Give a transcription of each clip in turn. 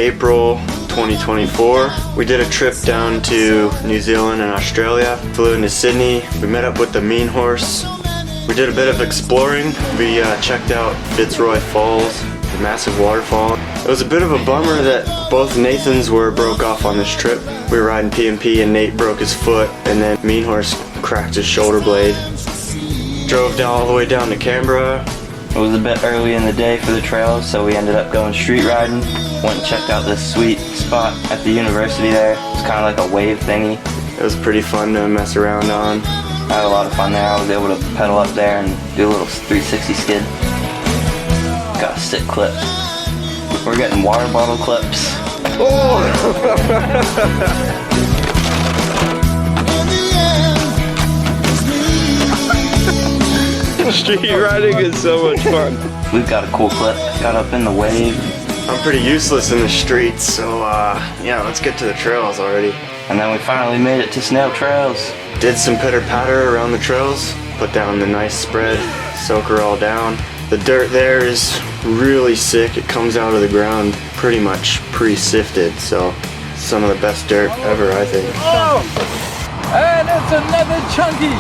April 2024. We did a trip down to New Zealand and Australia. Flew into Sydney. We met up with the Meanhorse. We did a bit of exploring. We checked out Fitzroy Falls, the massive waterfall. It was a bit of a bummer that both Nathans were broke off on this trip. We were riding PMP and Nate broke his foot, and then Meanhorse cracked his shoulder blade. Drove down all the way down to Canberra. It was a bit early in the day for the trails, so we ended up going street riding. Went and checked out this sweet spot at the university there. It's kind of like a wave thingy. It was pretty fun to mess around on. I had a lot of fun there. I was able to pedal up there and do a little 360 skid. Got a sick clip. We're getting water bottle clips. Oh! Street riding is so much fun. We've got a cool clip. Got up in the wave. I'm pretty useless in the streets, so yeah, let's get to the trails already. And then we finally made it to Snails Trails. Did some pitter patter around the trails, put down the nice spread, soak her all down. The dirt there is really sick. It comes out of the ground pretty much pre-sifted, so some of the best dirt ever, I think. Oh! And it's another Chunky!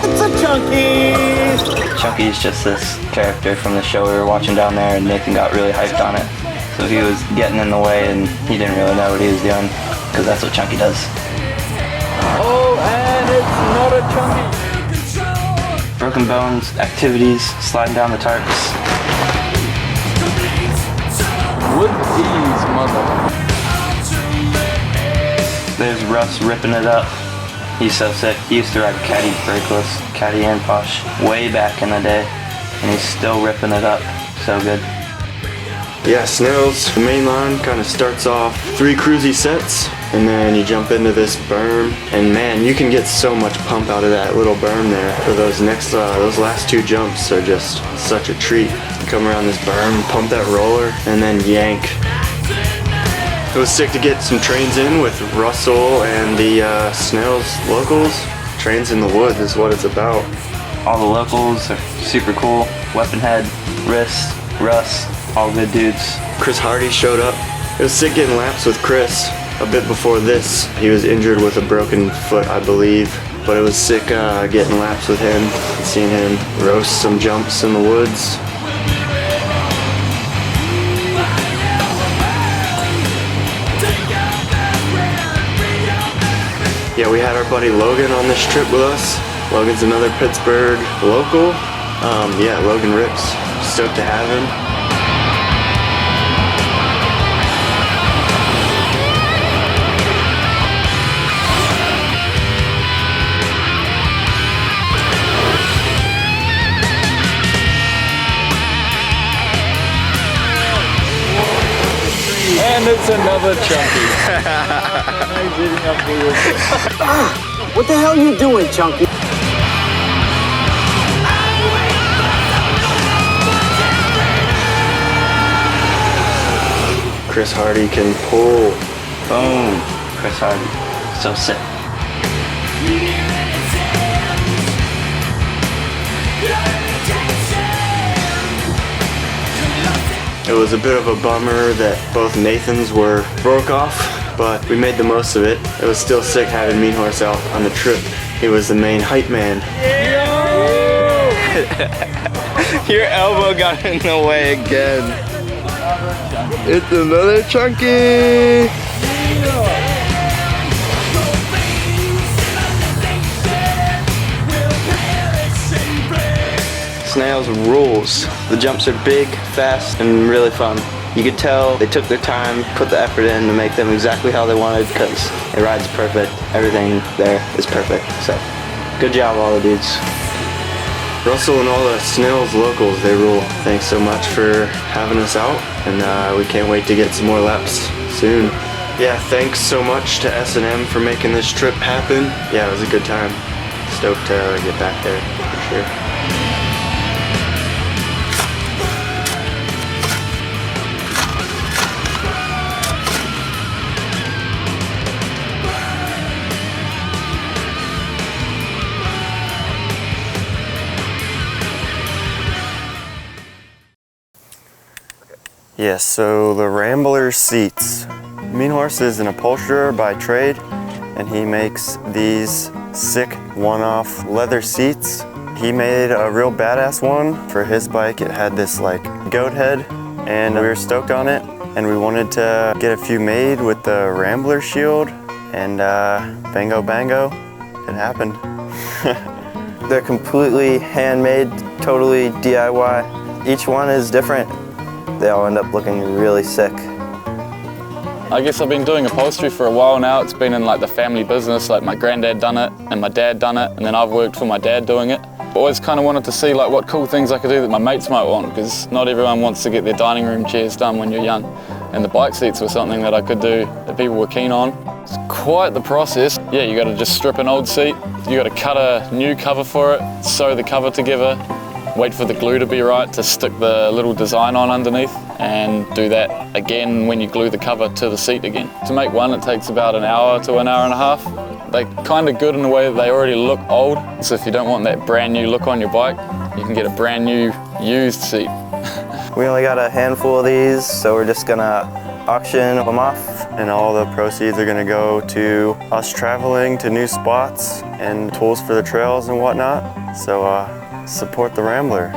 It's a Chunky! Chunky is just this character from the show we were watching down there, and Nathan got really hyped on it. So he was getting in the way and he didn't really know what he was doing, because that's what Chunky does. Oh, and it's not a Chunky! Broken bones, activities, sliding down the tarps. With ease, mother. There's Russ ripping it up. He's so sick. He used to ride Caddy brakeless, Caddy and Posh, way back in the day, and he's still ripping it up. So good. Yeah, Snails, the main line kind of starts off 3 cruisy sets, and then you jump into this berm, and man, you can get so much pump out of that little berm there. For those those last 2 jumps are just such a treat. You come around this berm, pump that roller, and then yank. It was sick to get some trains in with Russell and the Snails locals. Trains in the woods is what it's about. All the locals are super cool. Weaponhead, Wrist, Russ, all good dudes. Chris Hardy showed up. It was sick getting laps with Chris. A bit before this, he was injured with a broken foot, I believe. But it was sick getting laps with him, and seeing him roast some jumps in the woods. Yeah, we had our buddy Logan on this trip with us. Logan's another Pittsburgh local. Yeah, Logan rips. Stoked to have him. And it's another Chunky. He's eating up for you. What the hell are you doing, Chunky? Chris Hardy can pull. Boom. Chris Hardy. So sick. It was a bit of a bummer that both Nathans were broke off, but we made the most of it. It was still sick having Meanhorse out on the trip. He was the main hype man. Your elbow got in the way again. It's another Chunky! Snails rules. The jumps are big, fast, and really fun. You could tell they took their time, put the effort in to make them exactly how they wanted, because it rides perfect. Everything there is perfect. So, good job all the dudes. Russell and all the Snails locals, they rule. Thanks so much for having us out, and we can't wait to get some more laps soon. Yeah, thanks so much to S&M for making this trip happen. Yeah, it was a good time. Stoked to get back there, for sure. Yes, so the Rambler seats. Meanhorse is an upholsterer by trade, and he makes these sick one-off leather seats. He made a real badass one for his bike. It had this like goat head, and we were stoked on it, and we wanted to get a few made with the Rambler shield, and bango bango, it happened. They're completely handmade, totally DIY. Each one is different. They all end up looking really sick. I guess I've been doing upholstery for a while now. It's been in like the family business, like my granddad done it and my dad done it, and then I've worked for my dad doing it. Always kind of wanted to see like what cool things I could do that my mates might want, because not everyone wants to get their dining room chairs done when you're young. And the bike seats were something that I could do that people were keen on. It's quite the process. Yeah, you got to just strip an old seat, you got to cut a new cover for it, sew the cover together, wait for the glue to be right to stick the little design on underneath, and do that again when you glue the cover to the seat again. To make one, it takes about an hour to an hour and a half. They're kind of good in the way that they already look old, so if you don't want that brand new look on your bike, you can get a brand new used seat. We only got a handful of these, so we're just gonna auction them off. And all the proceeds are gonna go to us traveling to new spots and tools for the trails and whatnot. So support the Rambler.